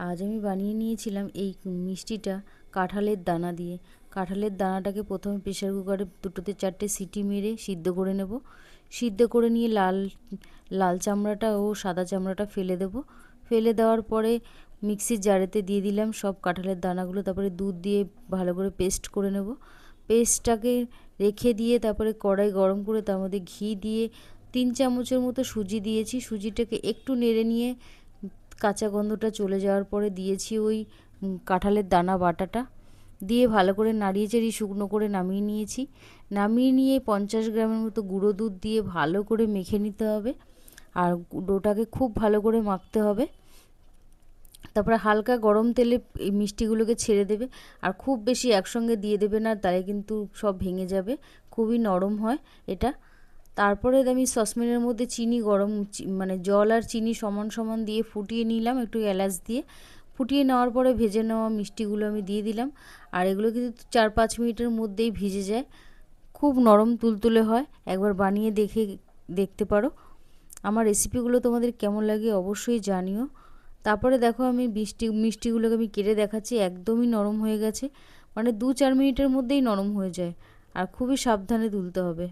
আজ আমি বানিয়ে নিয়েছিলাম এই মিষ্টিটা কাঁঠালের দানা দিয়ে। কাঁঠালের দানাটাকে প্রথমে প্রেসার কুকারে 2-4টে সিটি মেরে সিদ্ধ করে নেব। সিদ্ধ করে নিয়ে লাল চামড়াটা ও সাদা চামড়াটা ফেলে দেব। ফেলে দেওয়ার পরে মিক্সির জারেতে দিয়ে দিলাম সব কাঁঠালের দানাগুলো, তারপরে দুধ দিয়ে ভালো করে পেস্ট করে নেব। পেস্টটাকে রেখে দিয়ে তারপরে কড়াই গরম করে তার মধ্যে ঘি দিয়ে 3 চামচের মতো সুজি দিয়েছি। সুজিটাকে একটু নেড়ে নিয়ে কাঁচা গন্ধটা চলে যাওয়ার পরে দিয়েছি ওই কাঁঠালের দানা বাটাটা দিয়ে ভালো করে নাড়িয়ে চাড়িয়ে শুকনো করে নামিয়ে নিয়েছি। নামিয়ে নিয়ে 50 গ্রামের মতো গুঁড়ো দুধ দিয়ে ভালো করে মেখে নিতে হবে, আর ডোটাকে খুব ভালো করে মাখতে হবে। তারপরে হালকা গরম তেলে এই মিষ্টিগুলোকে ছেড়ে দেবে, আর খুব বেশি একসঙ্গে দিয়ে দেবে না, তাহলে কিন্তু সব ভেঙে যাবে। খুবই নরম হয় এটা। তারপরে আমি সসপ্যানের মধ্যে চিনি গরম মানে জল আর চিনি সমান সমান দিয়ে ফুটিয়ে নিলাম একটু এলাচ দিয়ে। ফুটিয়ে নেওয়ার পরে ভেজে নেওয়া মিষ্টিগুলো আমি দিয়ে দিলাম, আর এগুলো কিন্তু 4-5 মিনিটের মধ্যেই ভিজে যায়। খুব নরম তুলতুলে হয়, একবার বানিয়ে দেখতে পারো। আমার রেসিপিগুলো তোমাদের কেমন লাগে অবশ্যই জানিও। তারপরে দেখো আমি মিষ্টিগুলোকে আমি কেটে দেখাচ্ছি, একদমই নরম হয়ে গেছে, মানে 2-4 মিনিটের মধ্যেই নরম হয়ে যায়, আর খুবই সাবধানে তুলতে হবে।